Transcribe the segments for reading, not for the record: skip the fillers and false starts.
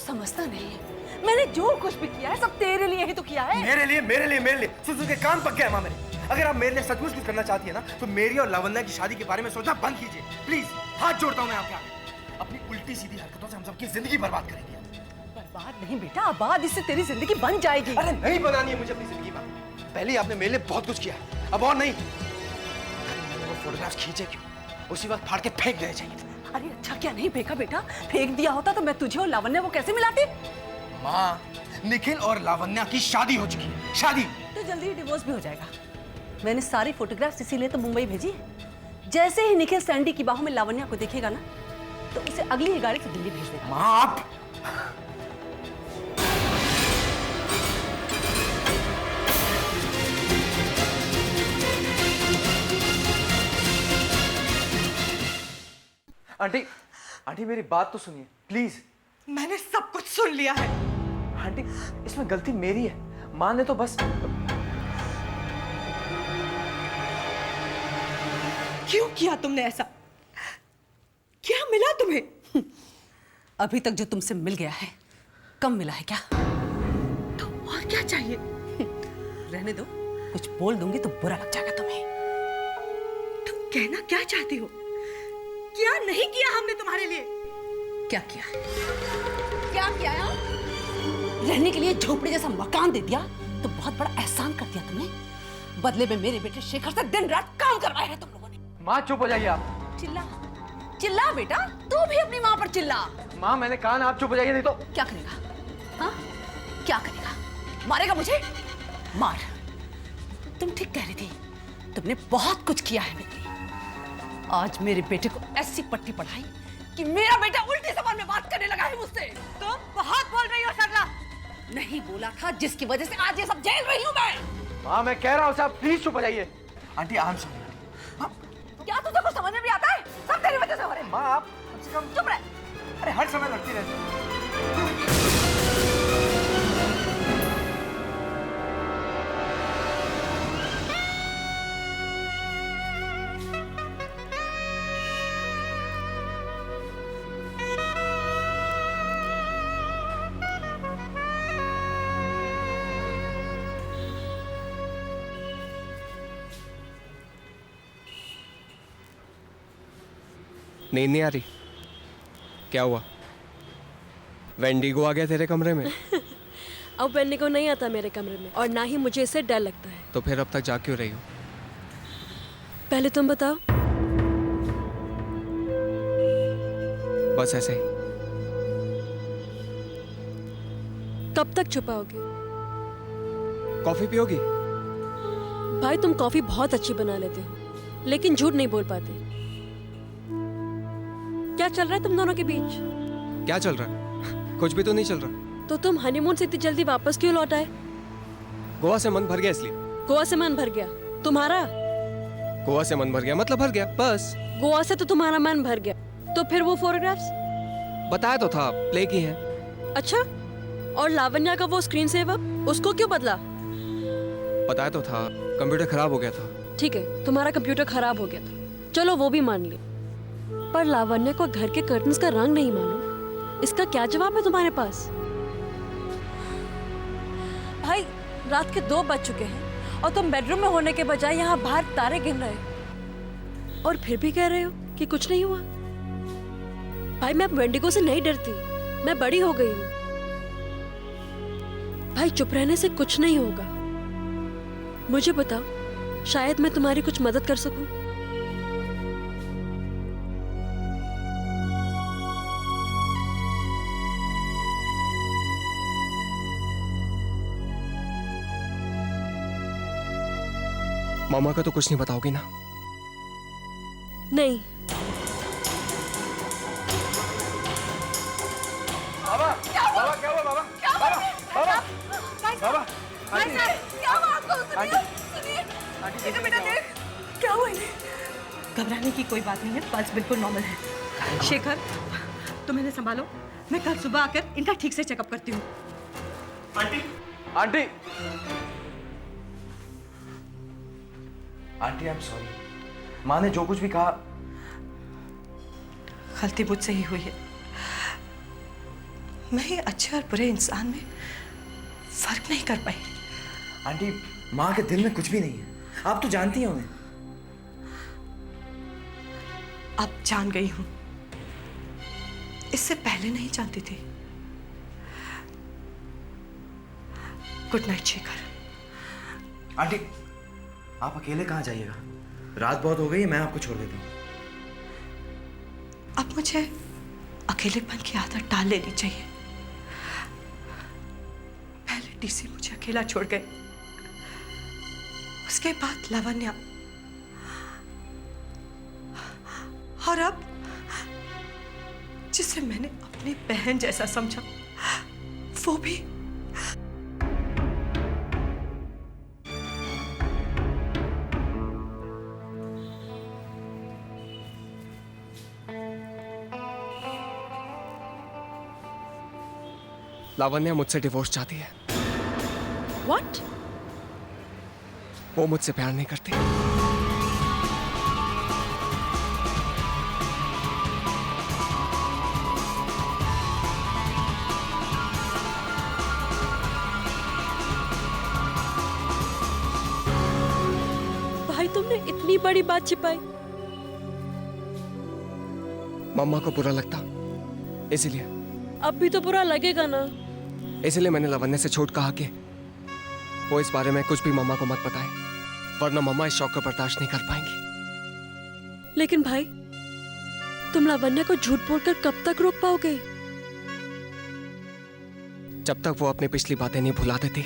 समझता नहीं है। मैंने जो कुछ भी किया है सब तेरे लिए ही तो किया है। मेरे लिए सुन के कान पक गया माँ मेरे। अगर आप मेरे लिए सचमुच कुछ करना चाहती है ना तो मेरी और लावण्या की शादी के बारे में सोचना बंद कीजिए प्लीज। हाथ जोड़ता हूँ मैं आपके आगे। अपनी उल्टी सीधी हरकतों से हम सबकी जिंदगी बर्बाद करेंगे। बर्बाद नहीं बेटा, आबाद। इससे तेरी जिंदगी बन जाएगी। अरे नहीं बनानी है मुझे अपनी जिंदगी में। पहले आपने मेरे लिए बहुत कुछ किया, अब और नहीं। वो फोटोग्राफ्स खींचे क्यों? उसी वक्त फाड़ के फेंक देने चाहिए थे। अरे अच्छा क्या नहीं फेंका बेटा? फेंक दिया होता तो मैं तुझे और लावण्या को कैसे मिलाती? माँ, निखिल और लावण्या की शादी हो चुकी है। शादी तो जल्दी ही डिवोर्स भी हो जाएगा। मैंने सारी फोटोग्राफ्स इसीलिए तो मुंबई भेजी। जैसे ही निखिल सैंडी की बाहों में लावण्या को देखेगा ना तो उसे अगली ही गाड़ी से दिल्ली भेज देगा। माँ आप आंटी, आंटी मेरी बात तो सुनिए प्लीज। मैंने सब कुछ सुन लिया है। आंटी इसमें गलती मेरी है। माँ ने तो बस। क्यों किया तुमने ऐसा? क्या मिला तुम्हें? अभी तक जो तुमसे मिल गया है कम मिला है क्या? तो और क्या चाहिए? रहने दो, कुछ बोल दूंगी तो बुरा लग जाएगा तुम्हें। तुम कहना क्या चाहती हो? क्या नहीं किया हमने तुम्हारे लिए? क्या किया? क्या किया यार? रहने के लिए झोपड़ी जैसा मकान दे दिया तो बहुत बड़ा एहसान कर दिया तुमने। बदले में मेरे बेटे शेखर से दिन रात काम करवाया है तुम लोगों ने। माँ चुप हो जाइए आप। चिल्ला चिल्ला बेटा, तू भी अपनी माँ पर चिल्ला। माँ मैंने कहा ना आप चुप हो जाइए नहीं तो। क्या करेगा? हाँ क्या करेगा? मारेगा मुझे? मार। तुम ठीक कह रही थी, तुमने बहुत कुछ किया है मेरे लिए। आज मेरे बेटे को ऐसी पट्टी पढ़ाई कि मेरा बेटा उल्टी जबान में बात करने लगा है मुझसे। तुम बहुत बोल रही हो सरला। नहीं बोला था जिसकी वजह से आज ये सब झेल रही हूँ मैं। माँ मैं कह रहा हूँ साहब प्लीज चुप हो जाइए। आंटी आम सुनिए। क्या तुझे कुछ समझ में भी आता है? सब तेरी वजह से हो रहे हैं। माँ आप कम से कम चुप रह। अरे हर समय लड़ती रहती है। नींद नहीं आ रही? क्या हुआ? वेंडिगो आ गया तेरे कमरे में? अब वेंडिगो नहीं आता मेरे कमरे में और ना ही मुझे इससे डर लगता है। तो फिर अब तक जाग क्यों रही हो? पहले तुम बताओ। बस ऐसे ही। कब तक छुपाओगे? कॉफी पियोगी? भाई तुम कॉफी बहुत अच्छी बना लेते हो लेकिन झूठ नहीं बोल पाते। क्या चल रहा है तुम दोनों के बीच? क्या चल रहा है? कुछ भी तो नहीं चल रहा। तो तुम हनीमून से इतनी जल्दी वापस क्यों लौट आए? गोवा से मन भर गया इसलिए। गोवा से मन भर गया? तुम्हारा? गोवा से मन भर गया मतलब भर गया बस। गोवा से तो तुम्हारा मन भर गया, तो फिर वो फोटोग्राफ्स? बताया तो था प्ले की है। अच्छा, और लावण्या का वो स्क्रीन सेवर उसको क्यों बदला? बताया तो था कंप्यूटर खराब हो गया था। ठीक है, तुम्हारा कंप्यूटर खराब हो गया था, चलो वो भी मान लिया। पर लावण्या को घर के कर्टन्स का रंग नहीं मालूम, इसका क्या जवाब है तुम्हारे पास? भाई रात के 2 बज चुके हैं और तुम बेडरूम में होने के बजाय यहाँ बाहर तारे गिन रहे हो और फिर भी कह रहे हो कि कुछ नहीं हुआ। भाई मैं वेंडिगो से नहीं डरती, मैं बड़ी हो गई हूँ। भाई चुप रहने से कुछ नहीं होगा। मुझे बताओ, शायद मैं तुम्हारी कुछ मदद कर सकूं। मामा का तो कुछ नहीं बताओगी ना? नहीं। बाबा क्या हुआ? बाबा क्या हुआ? बाबा क्या हुआ? बाबा बाबा आंटी क्या हुआ आपको? सुनिए सुनिए बेटा देख क्या हुआ इन्हें? घबराने की कोई बात नहीं है, पल्स बिल्कुल नॉर्मल है। शेखर तुम इन्हें संभालो, मैं कल सुबह आकर इनका ठीक से चेकअप करती हूँ। Aunty aunty aunty I am sorry. माँ ने जो कुछ भी कहा गलती मुझसे ही हुई है। मैं ये अच्छे और बुरे इंसान में फर्क नहीं कर पाई। आंटी, माँ के दिल में कुछ भी नहीं है, आप तो जानती हैं उन्हें। अब जान गई हूं, इससे पहले नहीं जानती थी। Good night Shekhar. आंटी, आप अकेले कहाँ जाइएगा? रात बहुत हो गई है, मैं आपको छोड़ देता हूँ। अब मुझे अकेलेपन की आदत डाल लेनी चाहिए। पहले डीसी मुझे अकेला छोड़ गए, उसके बाद लावण्या, और अब जिसे मैंने अपनी बहन जैसा समझा वो भी। लावण्या मुझसे डिवोर्स चाहती है। व्हाट? वो मुझसे प्यार नहीं करती। भाई तुमने इतनी बड़ी बात छिपाई। मम्मा को बुरा लगता, इसीलिए अब भी तो बुरा लगेगा ना। इसलिए मैंने लावण्या से छूट कहा कि वो इस बारे में कुछ भी मम्मा को मत बताए, वरना मम्मा इस शौक को बर्दाश्त नहीं कर पाएंगी। लेकिन भाई तुम लावण्या को झूठ बोलकर कब तक रोक पाओगे? जब तक वो अपनी पिछली बातें नहीं भुला देती।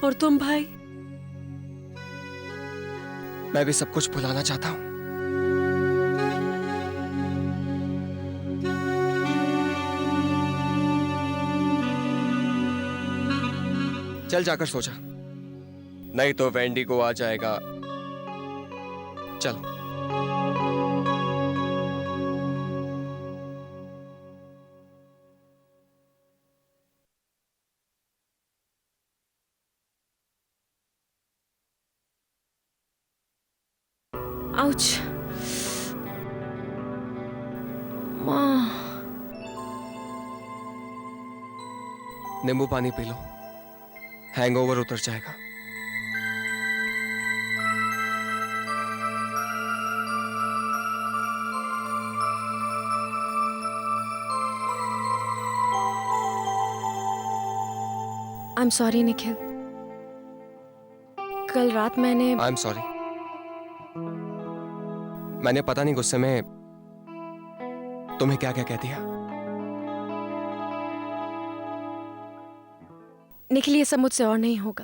और तुम भाई? मैं भी सब कुछ भुलाना चाहता हूँ। चल जाकर सो जा, नहीं तो वेंडिगो आ जाएगा। चल। आउच। माँ। नींबू पानी पी लो, हैंगओवर उतर जाएगा। आई एम सॉरी निखिल, कल रात मैंने आई एम सॉरी। मैंने पता नहीं गुस्से में तुम्हें क्या क्या कह दिया। निखिल ये सब मुझसे और नहीं होगा।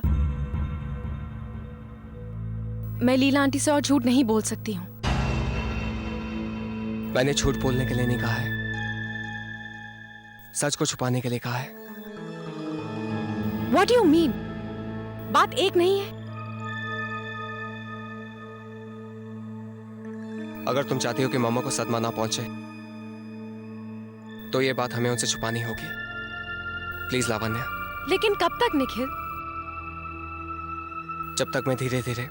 मैं लीला आंटी से और झूठ नहीं बोल सकती हूँ। मैंने झूठ बोलने के लिए नहीं कहा है, सच को छुपाने के लिए कहा है। What do you mean? बात एक नहीं है। अगर तुम चाहती हो कि मामा को सदमा ना पहुंचे तो ये बात हमें उनसे छुपानी होगी। प्लीज लावण्या। लेकिन कब तक निखिल? जब तक मैं धीरे धीरे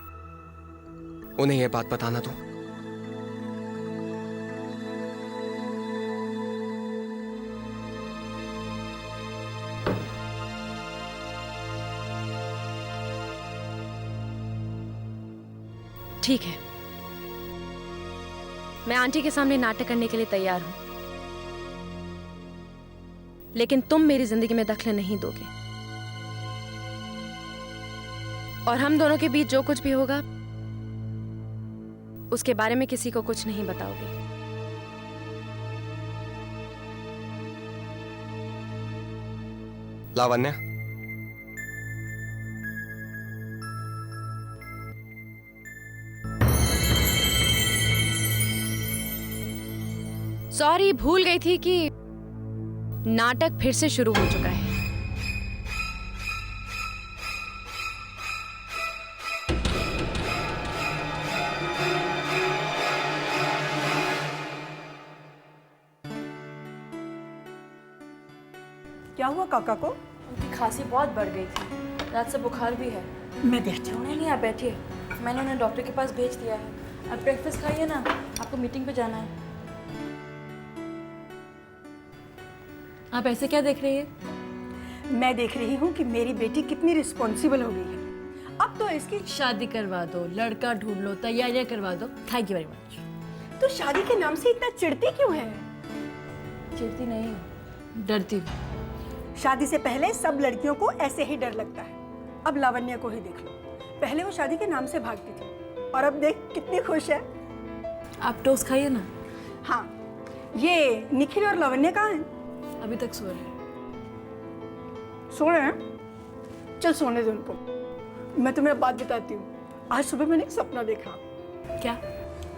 उन्हें यह बात बताना दूं। ठीक है, मैं आंटी के सामने नाटक करने के लिए तैयार हूं, लेकिन तुम मेरी जिंदगी में दखल नहीं दोगे। और हम दोनों के बीच जो कुछ भी होगा उसके बारे में किसी को कुछ नहीं बताओगे। लावण्या, सॉरी, भूल गई थी कि नाटक फिर से शुरू हो चुका है। क्या हुआ काका को? उनकी खांसी बहुत बढ़ गई थी, रात से बुखार भी है। मैं देखती हूँ। नहीं, आप बैठिए, मैंने उन्हें डॉक्टर के पास भेज दिया है। आप ब्रेकफास्ट खाइए ना, आपको मीटिंग पे जाना है। आप ऐसे क्या देख रही है? मैं देख रही हूँ कि मेरी बेटी कितनी रिस्पॉन्सिबल हो गई है। अब तो इसकी शादी करवा दो, लड़का ढूंढ लो, तैयारियां करवा दो। Thank you very much. तो शादी के नाम से इतना चिढ़ती क्यों है? चिढ़ती नहीं हूँ, डरती हूँ। शादी से पहले सब लड़कियों को ऐसे ही डर लगता है। अब लावण्य को ही देख लो, पहले वो शादी के नाम से भागती थी और अब देख कितनी खुश है। आप टोस्ट खाइए ना। हाँ, ये निखिल और लावण्य कहाँ हैं? अभी तक सो रहे हैं। सो रहे हैं? चल सोने दो उनको। मैं तुम्हें बात बताती हूँ। आज सुबह मैंने एक सपना देखा। क्या?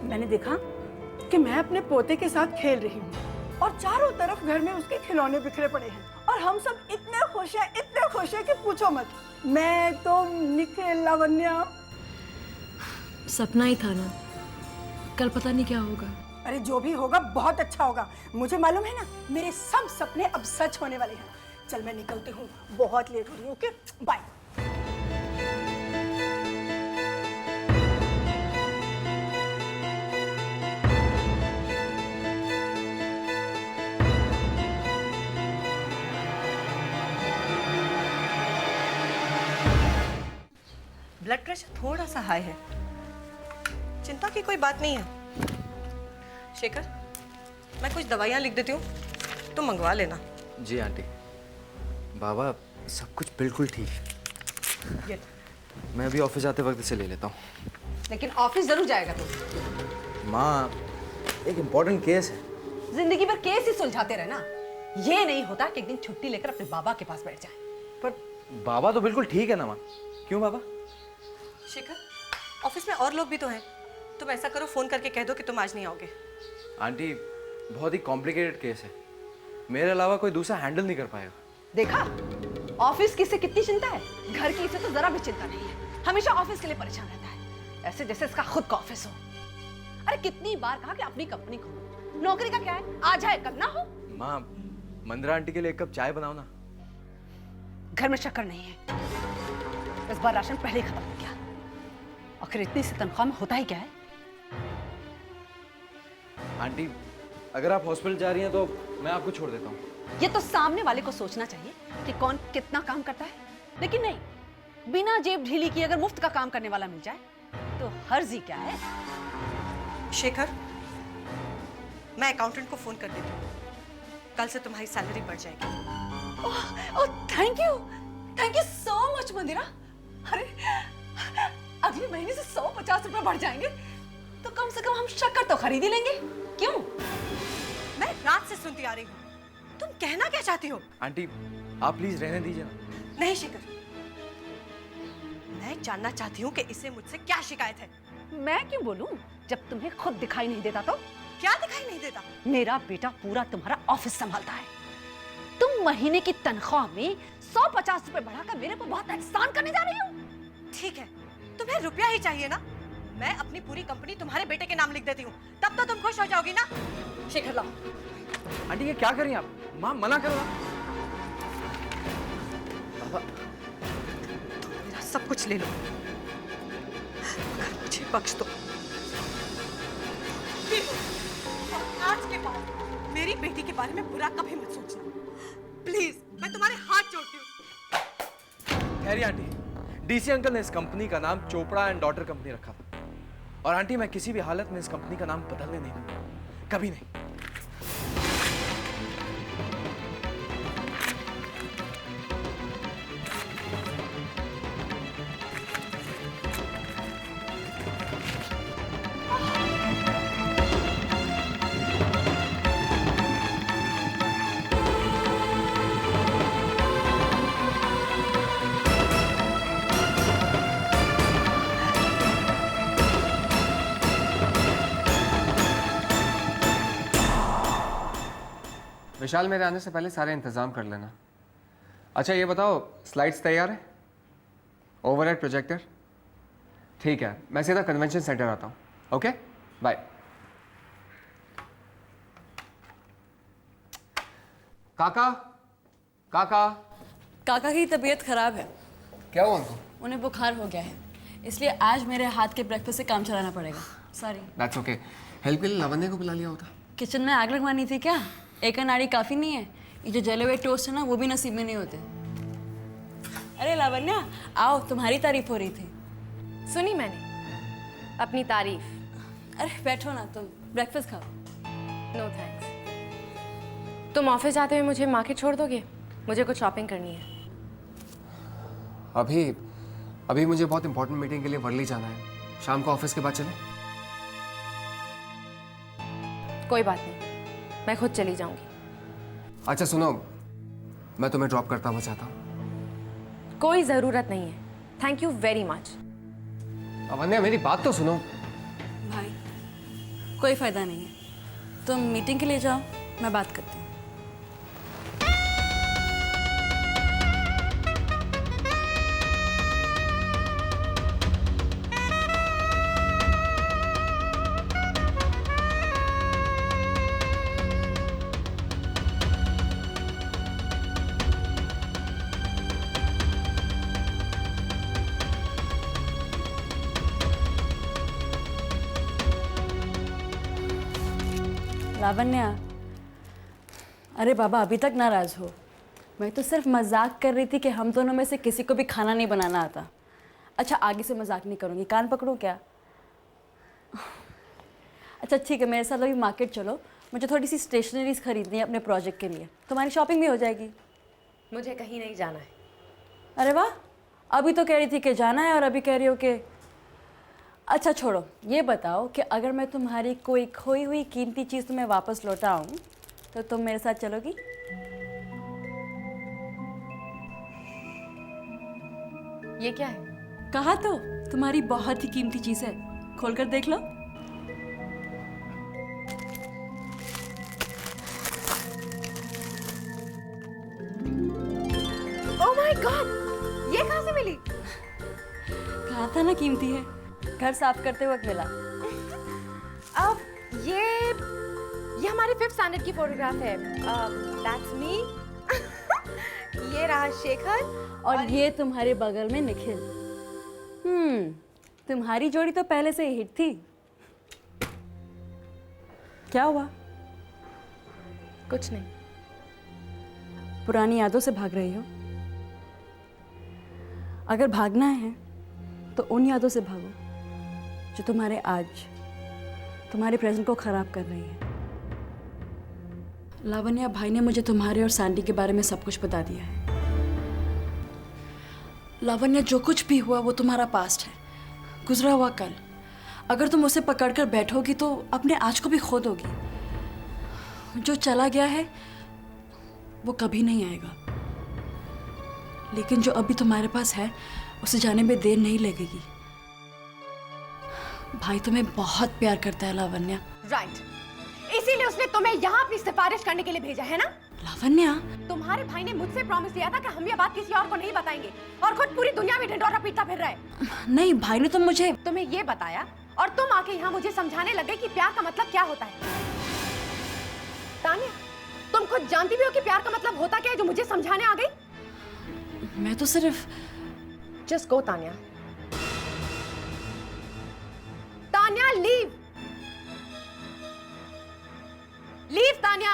मैंने देखा कि मैं अपने पोते के साथ खेल रही हूँ और चारों तरफ घर में उसके खिलौने बिखरे पड़े हैं और हम सब इतने खुश हैं कि पूछो मत। मैं, तुम, निखिल, लावण्य। सपना ही था ना, कल पता नहीं क्या होगा। अरे जो भी होगा बहुत अच्छा होगा। मुझे मालूम है ना, मेरे सब सपने अब सच होने वाले हैं। चल मैं निकलती हूँ, बहुत लेट हो रही हूँ। Okay bye. ब्लड प्रेशर थोड़ा सा हाई है, चिंता की कोई बात नहीं है। शेखर, मैं कुछ दवाइयाँ लिख देती हूँ, तुम मंगवा लेना। जी आंटी। बाबा सब कुछ बिल्कुल ठीक है। ये मैं अभी ऑफिस आते वक्त इसे ले लेता हूँ। लेकिन ऑफिस जरूर जाएगा तू। माँ, एक इम्पोर्टेंट केस है। जिंदगी भर केस ही सुलझाते रहना। ये नहीं होता कि एक दिन छुट्टी लेकर अपने बाबा के पास बैठ जाए। पर बाबा तो बिल्कुल ठीक है ना माँ। क्यों बाबा? शेखर, ऑफिस में और लोग भी तो हैं, तुम ऐसा करो, फोन करके कह दो कि तुम आज नहीं आओगे। आंटी बहुत ही कॉम्प्लिकेटेड केस है, मेरे अलावा कोई दूसरा हैंडल नहीं कर पाएगा। देखा, ऑफिस की से कितनी चिंता है, घर की इसे तो जरा भी चिंता नहीं है। हमेशा ऑफिस के लिए परेशान रहता है, ऐसे जैसे इसका खुद का ऑफिस हो। अरे कितनी बार कहा कि अपनी कंपनी खोलो, नौकरी का क्या है, आ जाए कल ना हो। माँ, मंदिरा आंटी के लिए एक कप चाय बनाओ ना। घर में शक्कर नहीं है, इस बार राशन पहले ही खत्म हो गया। आखिर इतनी सी तनख्वाह में होता ही क्या है? आंटी अगर आप हॉस्पिटल जा रही हैं तो मैं आपको छोड़ देता हूँ। ये तो सामने वाले को सोचना चाहिए कि कौन कितना काम करता है, लेकिन नहीं, बिना जेब ढीली किए अगर मुफ्त का काम करने वाला मिल जाए तो हर्जी क्या है। शेखर, मैं अकाउंटेंट को फोन कर देती हूँ, कल से तुम्हारी सैलरी बढ़ जाएगी। Oh thank you so much Mandira. अरे अगले महीने से 150 रुपए बढ़ जाएंगे तो कम से कम हम शक्कर तो खरीद ही लेंगे। क्यों? मैं रात से सुनती आ रही हूँ, तुम कहना क्या चाहती हो? आंटी आप प्लीज रहने दीजिए ना। नहीं शेखर, मैं जानना चाहती हूँ कि इसे मुझसे क्या शिकायत है। मैं क्यों बोलूं, जब तुम्हें खुद दिखाई नहीं देता तो? क्या दिखाई नहीं देता? मेरा बेटा पूरा तुम्हारा ऑफिस संभालता है। तुम महीने की तनख्वाह में 150 रुपए बढ़ाकर मेरे पर बहुत एहसान करने जा रही हो। ठीक है, तुम्हें रुपया ही चाहिए ना, मैं अपनी पूरी कंपनी तुम्हारे बेटे के नाम लिख देती हूँ, तब तो तुम खुश हो जाओगी ना। शेखर लाओ। आंटी ये क्या करें आप? माँ मना करो ना। बाबा मेरा सब कुछ ले लो, मगर मुझे बख्श दो। और आज के बाद मेरी बेटी के बारे में बुरा कभी मत सोचना, प्लीज, मैं तुम्हारे हाथ जोड़ती हूँ। खैरी आंटी, डीसी अंकल ने इस कंपनी का नाम चोपड़ा एंड डॉटर कंपनी रखा था, और आंटी मैं किसी भी हालत में इस कंपनी का नाम बदलने नहीं दूंगा, कभी नहीं। विशाल, मेरे आने से पहले सारे इंतजाम कर लेना। अच्छा ये बताओ, स्लाइड्स तैयार है? Overhead projector? ठीक है, मैं सीधा कन्वेंशन सेंटर आता हूँ। Okay bye. काका, काका। काका की तबीयत खराब है, क्या हुआ उनको? उन्हें बुखार हो गया है, इसलिए आज मेरे हाथ के ब्रेकफास्ट से काम चलाना पड़ेगा। सॉरी। That's okay. हेल्प के लिए लावण्य को बुला लिया होता। किचन में आग लगवानी थी क्या? एक नाड़ी काफ़ी नहीं है? ये जो जले हुए टोस्ट है ना, वो भी नसीब में नहीं होते। अरे लावण्या, आओ, तुम्हारी तारीफ हो रही थी। सुनी मैंने अपनी तारीफ। अरे बैठो ना, तुम ब्रेकफास्ट खाओ। No thanks. तुम ऑफिस जाते हुए मुझे मार्केट छोड़ दोगे? मुझे कुछ शॉपिंग करनी है। अभी मुझे बहुत इंपॉर्टेंट मीटिंग के लिए वर्ली जाना है। शाम को ऑफिस के बाद चलें? कोई बात नहीं, मैं खुद चली जाऊंगी। अच्छा सुनो, मैं तुम्हें ड्रॉप करता हुआ चाहता हूँ। कोई ज़रूरत नहीं है, thank you very much. Avanya मेरी बात तो सुनो। भाई, कोई फ़ायदा नहीं है, तुम मीटिंग के लिए जाओ, मैं बात करती हूँ। लावण्या, अरे बाबा अभी तक नाराज हो? मैं तो सिर्फ मजाक कर रही थी कि हम दोनों में से किसी को भी खाना नहीं बनाना आता। अच्छा आगे से मजाक नहीं करूँगी, कान पकड़ो क्या? अच्छा ठीक है, मेरे साथ अभी मार्केट चलो, मुझे थोड़ी सी स्टेशनरीज खरीदनी है अपने प्रोजेक्ट के लिए, तुम्हारी शॉपिंग भी हो जाएगी। मुझे कहीं नहीं जाना है। अरे वाह, अभी तो कह रही थी कि जाना है और अभी कह रही हो कि... अच्छा छोड़ो, ये बताओ कि अगर मैं तुम्हारी कोई खोई हुई कीमती चीज़ तुम्हें वापस लौटाऊं तो तुम मेरे साथ चलोगी? ये क्या है? कहा तो, तुम्हारी बहुत ही कीमती चीज़ है, खोलकर देख लो। ओह माय गॉड, ये कहाँ से मिली? कहा था ना कीमती है, घर साफ करते वक्त मिला। अब ये हमारे 5th स्टैंडर्ड की फोटोग्राफ है। That's me. ये रहा शेखर और ये तुम्हारे बगल में निखिल। तुम्हारी जोड़ी तो पहले से ही हिट थी। क्या हुआ? कुछ नहीं। पुरानी यादों से भाग रही हो? अगर भागना है तो उन यादों से भागो जो तुम्हारे आज, तुम्हारे प्रेजेंट को खराब कर रही है। लावण्या, भाई ने मुझे तुम्हारे और सैंडी के बारे में सब कुछ बता दिया है। लावण्या, जो कुछ भी हुआ वो तुम्हारा पास्ट है, गुजरा हुआ कल। अगर तुम उसे पकड़कर बैठोगी तो अपने आज को भी खो दोगी। जो चला गया है वो कभी नहीं आएगा, लेकिन जो अभी तुम्हारे पास है उसे जाने में देर नहीं लगेगी। भाई तुम्हें बहुत प्यार करता है लावण्या। राइट, इसीलिए उसने तुम्हें यहाँ अपनी सिफारिश करने के लिए भेजा है ना? लावण्या, तुम्हारे भाई ने मुझसे प्रॉमिस लिया था कि हम ये बात किसी और को नहीं बताएंगे, और खुद पूरी दुनिया में ढिंढोरा पीटता फिर रहा है। नहीं, भाई ने तो मुझे... तुम्हें ये बताया और तुम आके यहाँ मुझे समझाने लगे कि प्यार का मतलब क्या होता है। तान्या, तुम खुद जानती भी हो कि प्यार का मतलब होता क्या है, जो मुझे समझाने आ गई? मैं तो सिर्फ... Just go, Tanya. Tanya, leave! Leave, Tanya!